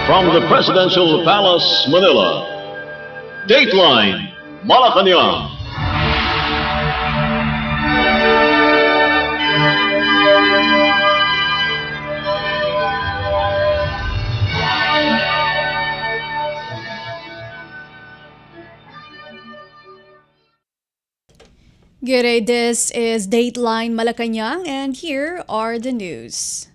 From the Presidential Palace, Manila, Dateline Malacañang. Good day, this is Dateline Malacañang, and here are the news.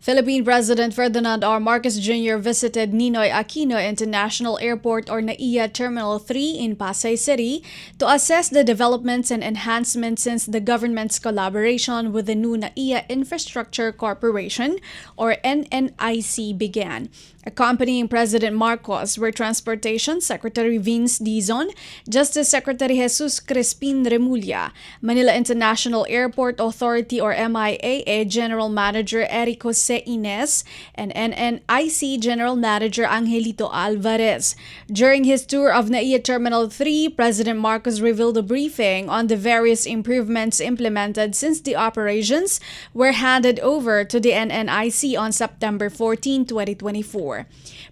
Philippine President Ferdinand R. Marcos Jr. visited Ninoy Aquino International Airport or NAIA Terminal 3 in Pasay City to assess the developments and enhancements since the government's collaboration with the new NAIA Infrastructure Corporation or NNIC began. Accompanying President Marcos were Transportation Secretary Vince Dizon, Justice Secretary Jesus Crispin Remulla, Manila International Airport Authority or MIAA General Manager Eric Jose Ines, and NNIC General Manager Angelito Alvarez. During his tour of NAIA Terminal 3, President Marcos revealed a briefing on the various improvements implemented since the operations were handed over to the NNIC on September 14, 2024.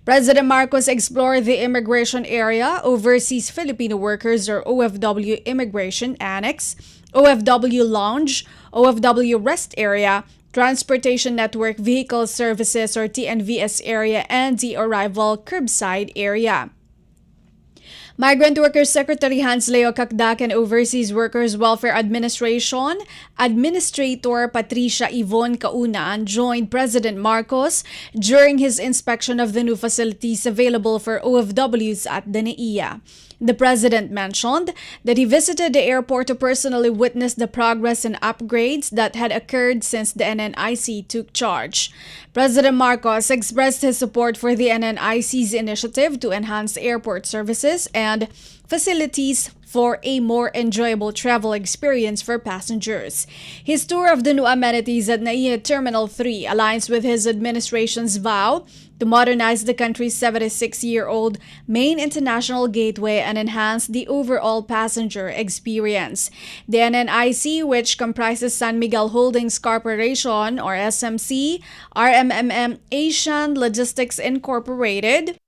President Marcos explored the Immigration Area, Overseas Filipino Workers or OFW Immigration Annex, OFW Lounge, OFW Rest Area, Transportation Network Vehicle Services or TNVS Area, and the Arrival Curbside Area. Migrant Workers Secretary Hans Leo Cacdac and Overseas Workers Welfare Administration Administrator Patricia Yvonne Caunan joined President Marcos during his inspection of the new facilities available for OFWs at the NAIA. The president mentioned that he visited the airport to personally witness the progress and upgrades that had occurred since the NNIC took charge. President Marcos expressed his support for the NNIC's initiative to enhance airport services and facilities for a more enjoyable travel experience for passengers. His tour of the new amenities at NAIA Terminal 3 aligns with his administration's vow to modernize the country's 76-year-old main international gateway and enhance the overall passenger experience. The NNIC, which comprises San Miguel Holdings Corporation or SMC, RMMM Asian Logistics Incorporated,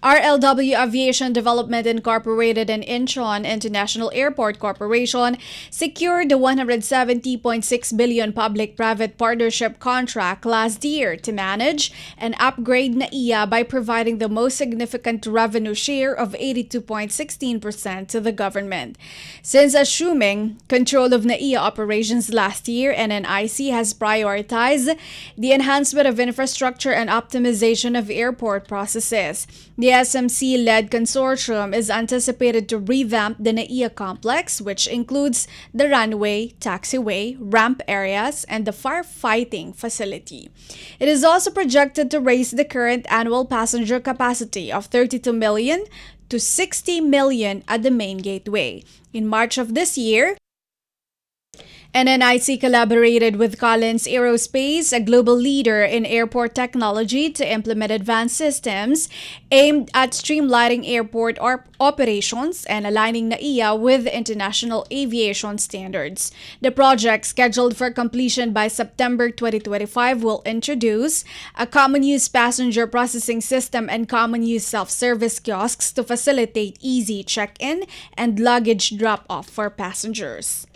RLW Aviation Development Incorporated, and Incheon International Airport Corporation secured the 170.6 billion public-private partnership contract last year to manage and upgrade NAIA by providing the most significant revenue share of 82.16% to the government. Since assuming control of NAIA operations last year, NNIC has prioritized the enhancement of infrastructure and optimization of airport processes. The SMC-led consortium is anticipated to revamp the NAIA complex, which includes the runway, taxiway, ramp areas, and the firefighting facility. It is also projected to raise the current annual passenger capacity of 32 million to 60 million at the main gateway. In March of this year, NNIC collaborated with Collins Aerospace, a global leader in airport technology, to implement advanced systems aimed at streamlining airport operations and aligning NAIA with international aviation standards. The project, scheduled for completion by September 2025, will introduce a common-use passenger processing system and common-use self-service kiosks to facilitate easy check-in and luggage drop-off for passengers.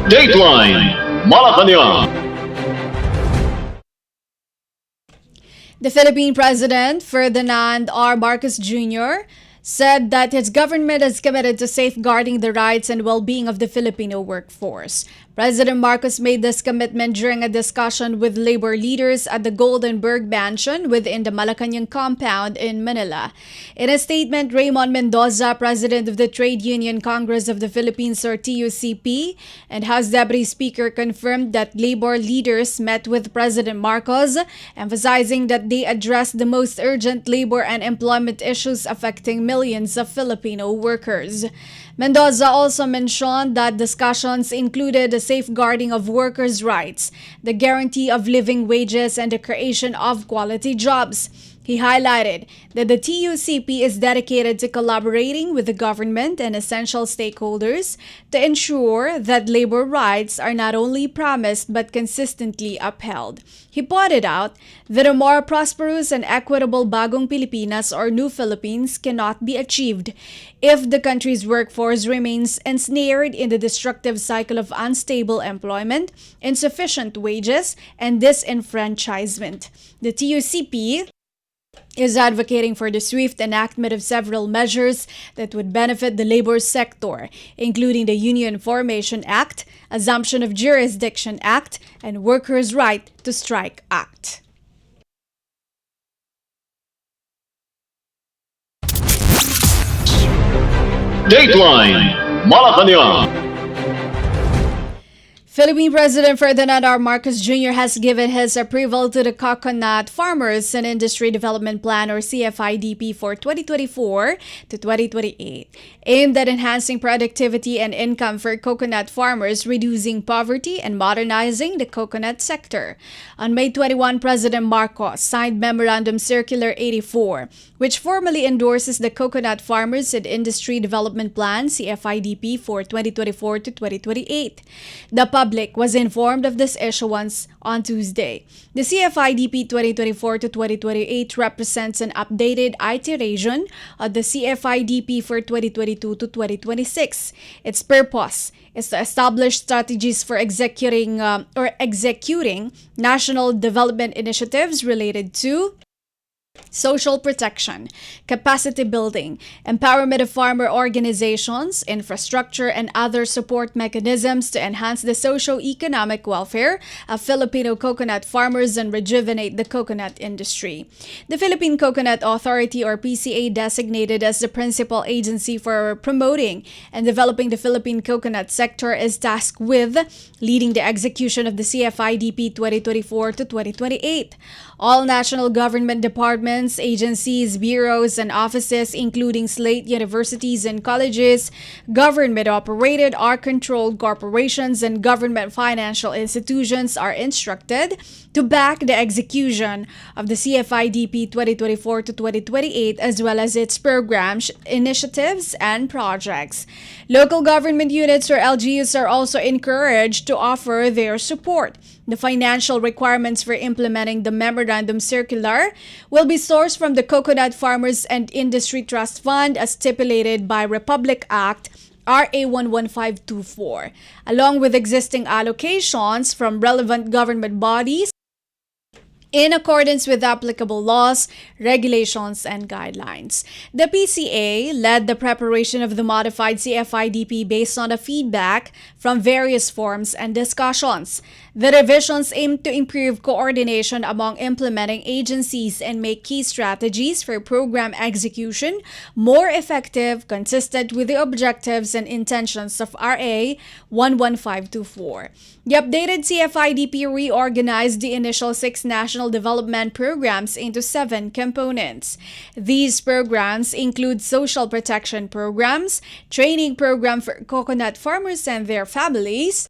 Dateline Malacañang. The Philippine President Ferdinand R. Marcos Jr. said that his government is committed to safeguarding the rights and well-being of the Filipino workforce. President Marcos made this commitment during a discussion with labor leaders at the Goldenberg Mansion within the Malacañang compound in Manila. In a statement, Raymond Mendoza, President of the Trade Union Congress of the Philippines or TUCP, and House Deputy Speaker confirmed that labor leaders met with President Marcos, emphasizing that they addressed the most urgent labor and employment issues affecting millions of Filipino workers. Mendoza also mentioned that discussions included the safeguarding of workers' rights, the guarantee of living wages, and the creation of quality jobs. He highlighted that the TUCP is dedicated to collaborating with the government and essential stakeholders to ensure that labor rights are not only promised but consistently upheld. He pointed out that a more prosperous and equitable Bagong Pilipinas or New Philippines cannot be achieved if the country's workforce remains ensnared in the destructive cycle of unstable employment, insufficient wages, and disenfranchisement. The TUCP is advocating for the swift enactment of several measures that would benefit the labor sector, including the Union Formation Act, Assumption of Jurisdiction Act, and Workers' Right to Strike Act. Dateline Malacañang. Philippine President Ferdinand R. Marcos Jr. has given his approval to the Coconut Farmers and Industry Development Plan or CFIDP for 2024 to 2028, aimed at enhancing productivity and income for coconut farmers, reducing poverty, and modernizing the coconut sector. On May 21, President Marcos signed Memorandum Circular 84, which formally endorses the Coconut Farmers and Industry Development Plan CFIDP for 2024 to 2028. The public was informed of this issuance on Tuesday. The CFIDP 2024 to 2028 represents an updated iteration of the CFIDP for 2022 to 2026. Its purpose is to establish strategies for executing national development initiatives related to social protection, capacity building, empowerment of farmer organizations, infrastructure, and other support mechanisms to enhance the socio-economic welfare of Filipino coconut farmers and rejuvenate the coconut industry. The Philippine Coconut Authority or PCA, designated as the principal agency for promoting and developing the Philippine coconut sector, is tasked with leading the execution of the CFIDP 2024 to 2028. All national government departments, agencies, bureaus, and offices, including slate universities and colleges, government-operated or controlled corporations, and government financial institutions are instructed to back the execution of the CFIDP 2024 to 2028 as well as its programs, initiatives, and projects. Local government units or LGUs are also encouraged to offer their support. The financial requirements for implementing the Memorandum Circular will be sourced from the Coconut Farmers and Industry Trust Fund as stipulated by Republic Act RA 11524, along with existing allocations from relevant government bodies in accordance with applicable laws, regulations, and guidelines. The PCA led the preparation of the modified CFIDP based on the feedback from various forums and discussions. The revisions aim to improve coordination among implementing agencies and make key strategies for program execution more effective, consistent with the objectives and intentions of RA 11524. The updated CFIDP reorganized the initial 6 national development programs into 7 components. These programs include social protection programs, training program for coconut farmers and their families,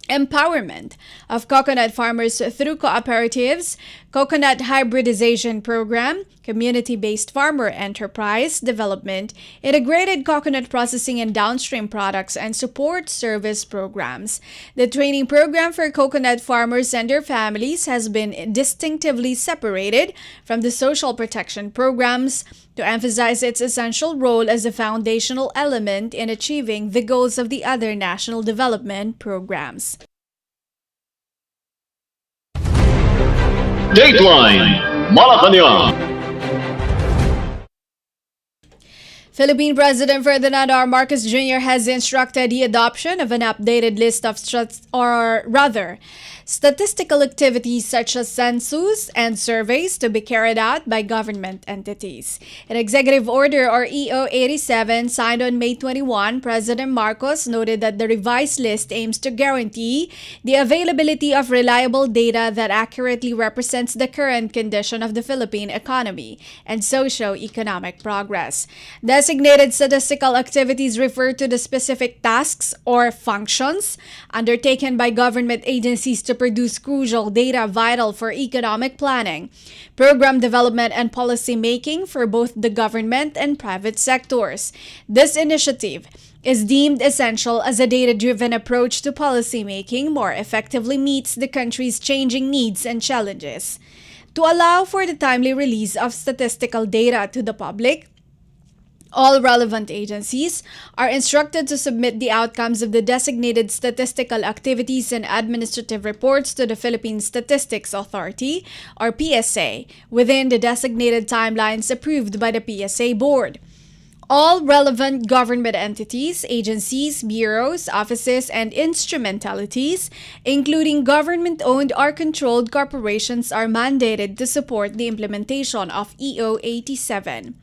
empowerment of coconut farmers through cooperatives, coconut hybridization program, community-based farmer enterprise development, integrated coconut processing and downstream products, and support service programs. The training program for coconut farmers and their families has been distinctively separated from the social protection programs to emphasize its essential role as a foundational element in achieving the goals of the other national development programs. Dateline Malacañang. Philippine President Ferdinand R. Marcos Jr. has instructed the adoption of an updated list of statistical activities such as census and surveys to be carried out by government entities. In Executive Order or EO 87 signed on May 21, President Marcos noted that the revised list aims to guarantee the availability of reliable data that accurately represents the current condition of the Philippine economy and socio-economic progress. Designated statistical activities refer to the specific tasks or functions undertaken by government agencies to produce crucial data vital for economic planning, program development, and policy making for both the government and private sectors. This initiative is deemed essential as a data-driven approach to policymaking more effectively meets the country's changing needs and challenges. To allow for the timely release of statistical data to the public, all relevant agencies are instructed to submit the outcomes of the designated statistical activities and administrative reports to the Philippine Statistics Authority, or PSA, within the designated timelines approved by the PSA Board. All relevant government entities, agencies, bureaus, offices, and instrumentalities, including government-owned or controlled corporations, are mandated to support the implementation of EO 87.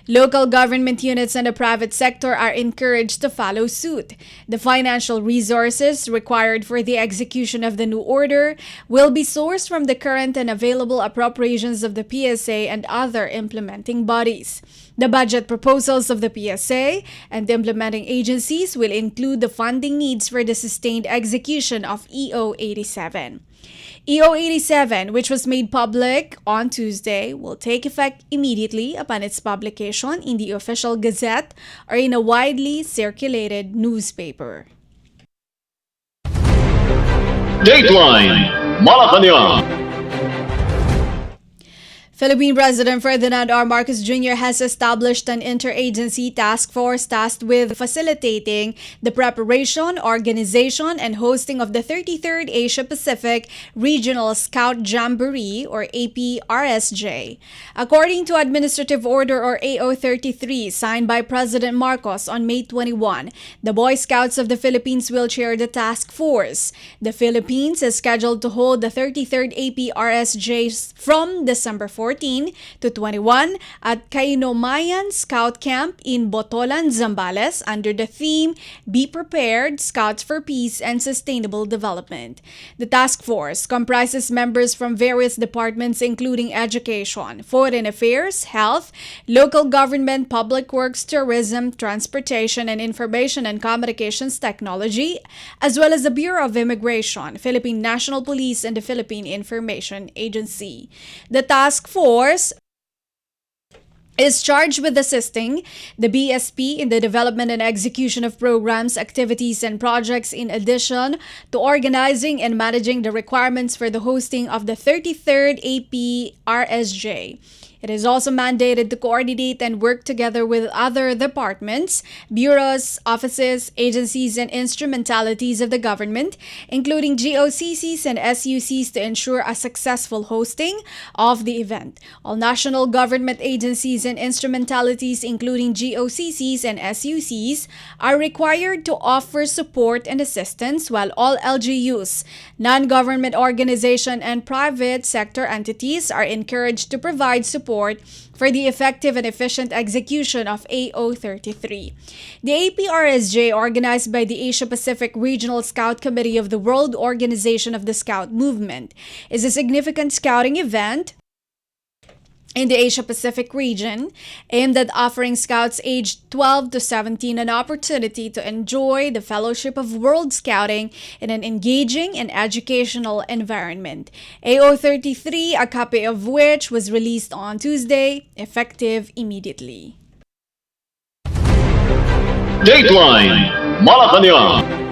Local government units and the private sector are encouraged to follow suit. The financial resources required for the execution of the new order will be sourced from the current and available appropriations of the PSA and other implementing bodies. The budget proposals of the PSA and the implementing agencies will include the funding needs for the sustained execution of EO 87. EO 87, which was made public on Tuesday, will take effect immediately upon its publication in the official gazette or in a widely circulated newspaper. Dateline Malacañang. Philippine President Ferdinand R. Marcos Jr. has established an interagency task force tasked with facilitating the preparation, organization, and hosting of the 33rd Asia-Pacific Regional Scout Jamboree, or APRSJ. According to Administrative Order, or AO 33, signed by President Marcos on May 21, the Boy Scouts of the Philippines will chair the task force. The Philippines is scheduled to hold the 33rd APRSJ from December 14 to 21 at Kainomayan Scout Camp in Botolan, Zambales under the theme Be Prepared, Scouts for Peace and Sustainable Development. The task force comprises members from various departments including education, foreign affairs, health, local government, public works, tourism, transportation, and information and communications technology, as well as the Bureau of Immigration, Philippine National Police, and the Philippine Information Agency. The task force is charged with assisting the BSP in the development and execution of programs, activities, and projects, in addition to organizing and managing the requirements for the hosting of the 33rd APRSJ. It is also mandated to coordinate and work together with other departments, bureaus, offices, agencies, and instrumentalities of the government, including GOCCs and SUCs, to ensure a successful hosting of the event. All national government agencies and instrumentalities, including GOCCs and SUCs, are required to offer support and assistance, while all LGUs, non-government organization, and private sector entities are encouraged to provide support for the effective and efficient execution of AO 33. The APRSJ, organized by the Asia-Pacific Regional Scout Committee of the World Organization of the Scout Movement, is a significant scouting event in the Asia-Pacific region, aimed at offering scouts aged 12 to 17 an opportunity to enjoy the fellowship of World Scouting in an engaging and educational environment. AO 33, a copy of which was released on Tuesday, effective immediately. Dateline Malacañang.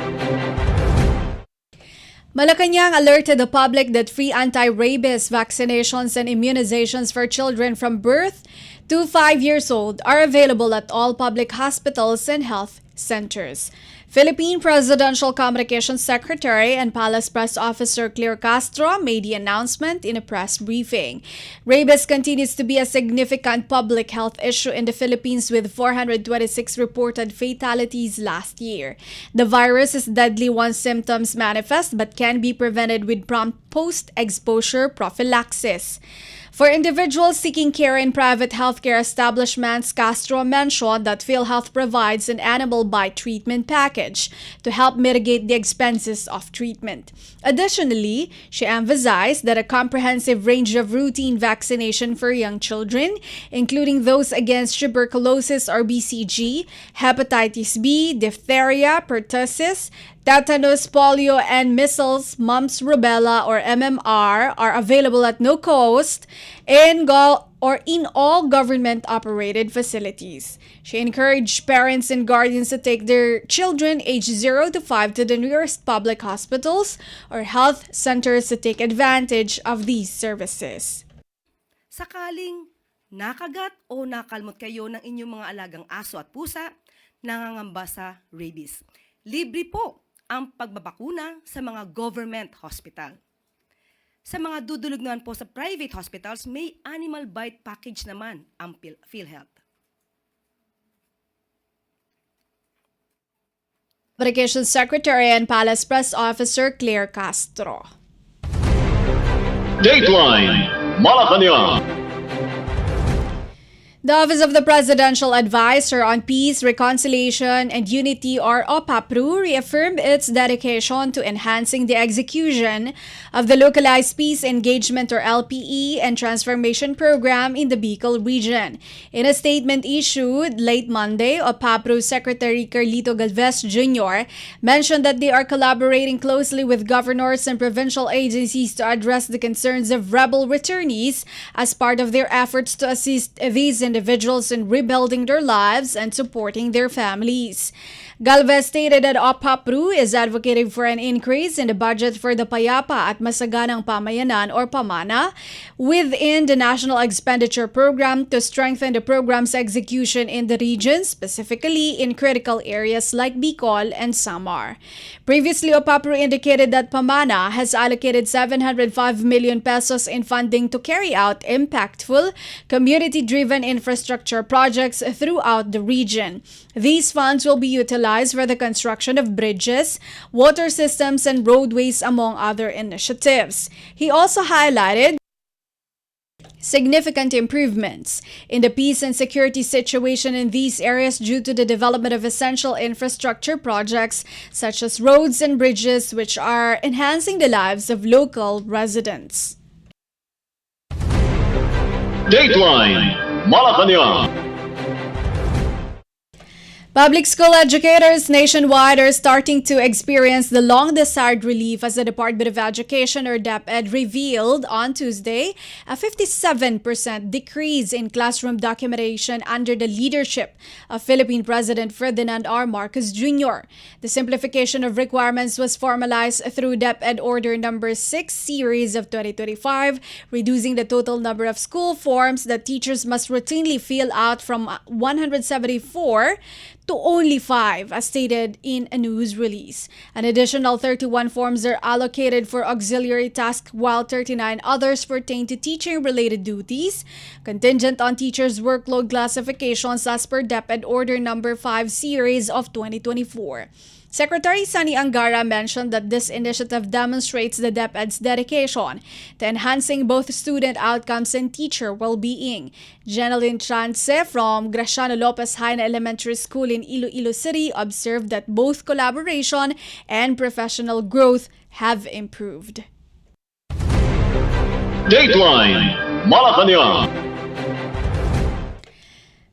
Malacañang alerted the public that free anti-rabies vaccinations and immunizations for children from birth to 5 years old are available at all public hospitals and health centers. Philippine Presidential Communications Secretary and Palace Press Officer Claire Castro made the announcement in a press briefing. Rabies continues to be a significant public health issue in the Philippines, with 426 reported fatalities last year. The virus is deadly once symptoms manifest but can be prevented with prompt post-exposure prophylaxis. For individuals seeking care in private healthcare establishments, Castro mentioned that PhilHealth provides an animal bite treatment package to help mitigate the expenses of treatment. Additionally, she emphasized that a comprehensive range of routine vaccination for young children, including those against tuberculosis or BCG, hepatitis B, diphtheria, pertussis, Tetanus, polio, and measles, mumps, rubella, or MMR are available at no cost in all government-operated facilities. She encouraged parents and guardians to take their children aged 0 to 5 to the nearest public hospitals or health centers to take advantage of these services. Sakaling nakagat o nakalmot kayo ng inyong mga alagang aso at pusa, nangangamba sa rabies. Libre po ang pagbabakuna sa mga government hospital. Sa mga dudulog naman po sa private hospitals, may animal bite package naman ang PhilHealth. Communications Secretary and Palace Press Officer Claire Castro. Dateline Malacañang. The Office of the Presidential Advisor on Peace, Reconciliation, and Unity, or OPAPRU, reaffirmed its dedication to enhancing the execution of the Localized Peace Engagement, or LPE, and Transformation Program in the Bicol region. In a statement issued late Monday, OPAPRU Secretary Carlito Galvez Jr. mentioned that they are collaborating closely with governors and provincial agencies to address the concerns of rebel returnees as part of their efforts to assist these individuals in rebuilding their lives and supporting their families. Galvez stated that OPAPRU is advocating for an increase in the budget for the Payapa at Masaganang Pamayanan, or PAMANA, within the National Expenditure Program to strengthen the program's execution in the region, specifically in critical areas like Bicol and Samar. Previously, OPAPRU indicated that PAMANA has allocated 705 million pesos in funding to carry out impactful, community-driven infrastructure projects throughout the region. These funds will be utilized for the construction of bridges, water systems, and roadways, among other initiatives. He also highlighted significant improvements in the peace and security situation in these areas due to the development of essential infrastructure projects such as roads and bridges, which are enhancing the lives of local residents. Dateline Malacañang. Public school educators nationwide are starting to experience the long-desired relief as the Department of Education, or DepEd, revealed on Tuesday a 57% decrease in classroom documentation under the leadership of Philippine President Ferdinand R. Marcos Jr. The simplification of requirements was formalized through DepEd Order No. 6 Series of 2025, reducing the total number of school forms that teachers must routinely fill out from 174 to only 5, as stated in a news release. An additional 31 forms are allocated for auxiliary tasks, while 39 others pertain to teaching-related duties, contingent on teachers' workload classifications as per DepEd Order No. 5 Series of 2024. Secretary Sunny Angara mentioned that this initiative demonstrates the DepEd's dedication to enhancing both student outcomes and teacher well-being. Jeneline Trance from Graciano Lopez Haina Elementary School in Iloilo City observed that both collaboration and professional growth have improved. Dateline Malacañang.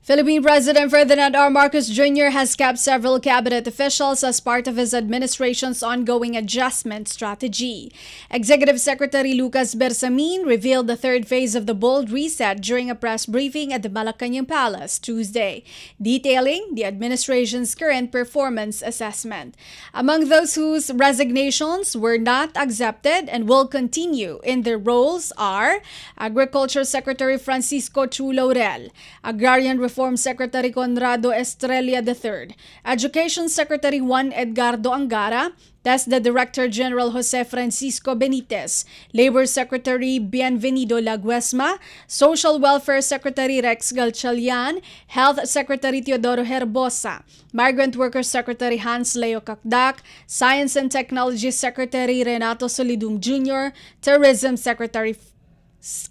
Philippine President Ferdinand R. Marcos Jr. has kept several cabinet officials as part of his administration's ongoing adjustment strategy. Executive Secretary Lucas Bersamin revealed the third phase of the bold reset during a press briefing at the Malacañang Palace Tuesday, detailing the administration's current performance assessment. Among those whose resignations were not accepted and will continue in their roles are Agriculture Secretary Francisco Chu Laurel, Agrarian Reform Secretary Conrado Estrella III, Education Secretary Juan Edgardo Angara, TESDA Director General Jose Francisco Benitez, Labor Secretary Bienvenido Laguesma, Social Welfare Secretary Rex Galchalian, Health Secretary Teodoro Herbosa, Migrant Workers Secretary Hans Leo Cacdac, Science and Technology Secretary Renato Solidum Jr., Tourism Secretary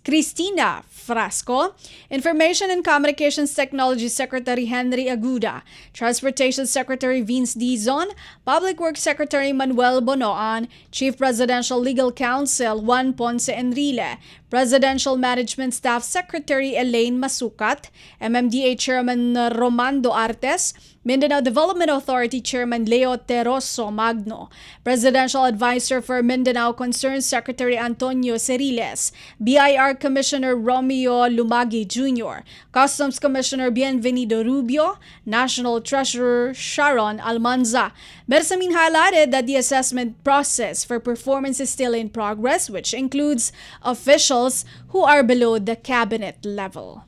Cristina Frasco, Information and Communications Technology Secretary Henry Aguda, Transportation Secretary Vince Dizon, Public Works Secretary Manuel Bonoan, Chief Presidential Legal Counsel Juan Ponce Enrile, Presidential Management Staff Secretary Elaine Masukat, MMDA Chairman Romando Artes, Mindanao Development Authority Chairman Leo Teroso Magno, Presidential Advisor for Mindanao Concerns Secretary Antonio Ceriles, BIR Commissioner Romeo Lumagi Jr., Customs Commissioner Bienvenido Rubio, National Treasurer Sharon Almanza. Bersamin highlighted that the assessment process for performance is still in progress, which includes officials who are below the cabinet level.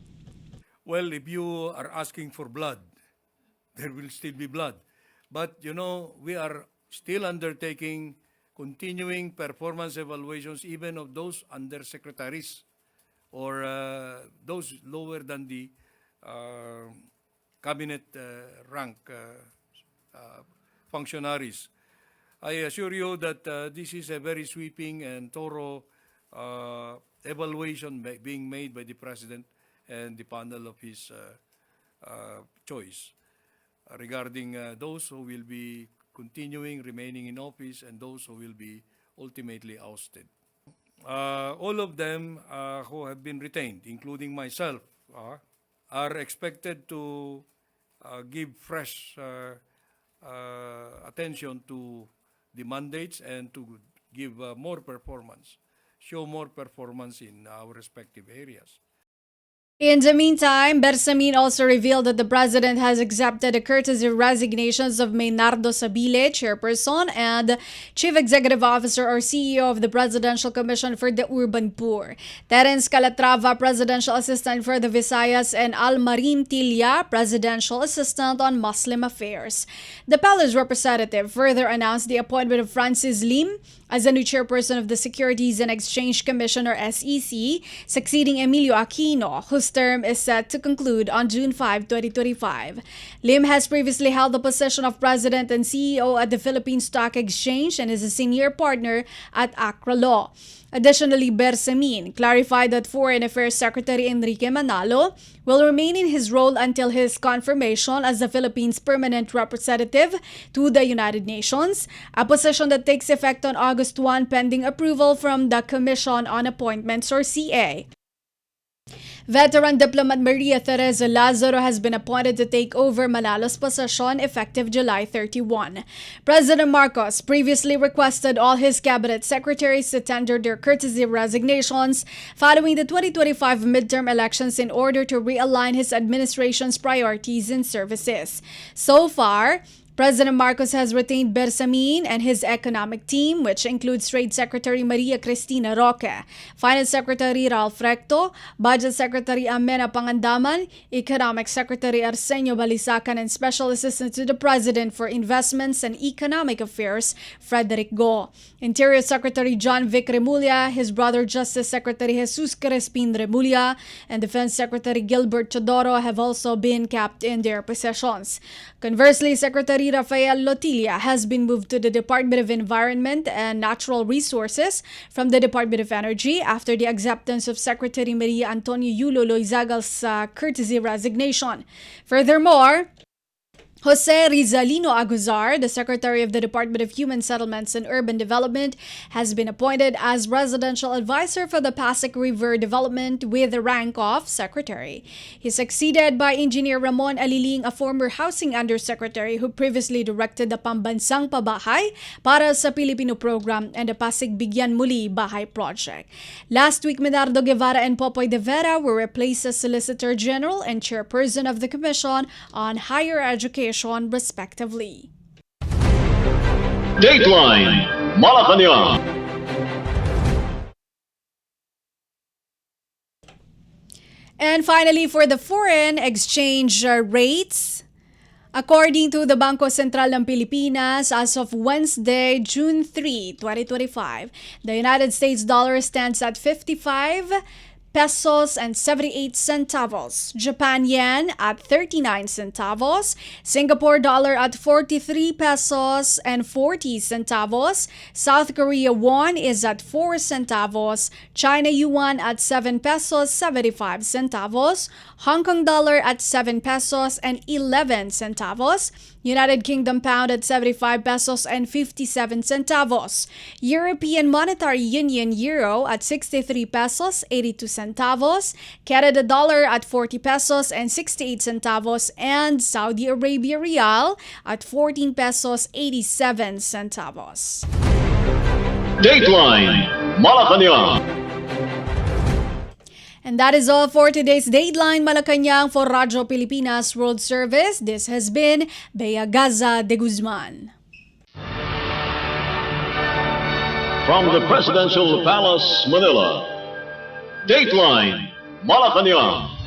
Well, if you are asking for blood, there will still be blood. But, we are still undertaking continuing performance evaluations even of those undersecretaries or those lower than the cabinet rank functionaries. I assure you that this is a very sweeping and thorough evaluation being made by the President and the panel of his choice regarding those who will be continuing, remaining in office, and those who will be ultimately ousted. All of them who have been retained, including myself, are expected to give fresh attention to the mandates and to give more performance, show more performance in our respective areas. In the meantime, Bersamin also revealed that the president has accepted the courtesy resignations of Maynardo Sabile, chairperson, and chief executive officer or CEO of the Presidential Commission for the Urban Poor, Terence Calatrava, presidential assistant for the Visayas, and Almarin Tilla, presidential assistant on Muslim affairs. The palace representative further announced the appointment of Francis Lim as the new chairperson of the Securities and Exchange Commission or SEC, succeeding Emilio Aquino, whose term is set to conclude on June 5, 2025. Lim has previously held the position of president and CEO at the Philippine Stock Exchange and is a senior partner at Accra Law. Additionally, Bersamin clarified that Foreign Affairs Secretary Enrique Manalo will remain in his role until his confirmation as the Philippines' permanent representative to the United Nations, a position that takes effect on August 1 pending approval from the Commission on Appointments or CA. Veteran diplomat Maria Teresa Lazaro has been appointed to take over Manalo's position effective July 31. President Marcos previously requested all his cabinet secretaries to tender their courtesy resignations following the 2025 midterm elections in order to realign his administration's priorities and services. So far, President Marcos has retained Bersamin and his economic team, which includes Trade Secretary Maria Cristina Roque, Finance Secretary Ralph Recto, Budget Secretary Amena Pangandaman, Economic Secretary Arsenio Balisacan, and Special Assistant to the President for Investments and Economic Affairs, Frederick Go. Interior Secretary John Vic Remulla, his brother Justice Secretary Jesus Crespin Remulla, and Defense Secretary Gilbert Chodoro have also been capped in their positions. Conversely, Secretary Rafael Lotilla has been moved to the Department of Environment and Natural Resources from the Department of Energy after the acceptance of Secretary Maria Antonio Yulo Loizagal's courtesy resignation. Furthermore, Jose Rizalino Aguzar, the Secretary of the Department of Human Settlements and Urban Development, has been appointed as Residential Advisor for the Pasig River Development with the rank of Secretary. He's succeeded by Engineer Ramon Aliling, a former Housing Undersecretary who previously directed the Pambansang Pabahay para sa Pilipino Program and the Pasig Bigyan Muli Bahay Project. Last week, Menardo Guevara and Popoy de Vera were replaced as Solicitor General and Chairperson of the Commission on Higher Education, respectively. Dateline Malacañang. And finally, for the foreign exchange rates, according to the Bangko Sentral ng Pilipinas, as of Wednesday, June 3, 2025, the United States dollar stands at 55 pesos and 78 centavos, Japan yen at 39 centavos, Singapore dollar at 43 pesos and 40 centavos, South Korea won is at 4 centavos, China yuan at 7 pesos 75 centavos, Hong Kong dollar at 7 pesos and 11 centavos, United Kingdom pound at 75 pesos and 57 centavos, European Monetary Union euro at 63 pesos 82 centavos, Canada dollar at 40 pesos and 68 centavos, and Saudi Arabia rial at 14 pesos 87 centavos. Dateline Malacañang. And that is all for today's Dateline Malacañang for Radyo Pilipinas World Service. This has been Bea Gaza-de Guzman. From the Presidential Palace, Manila, Dateline Malacañang.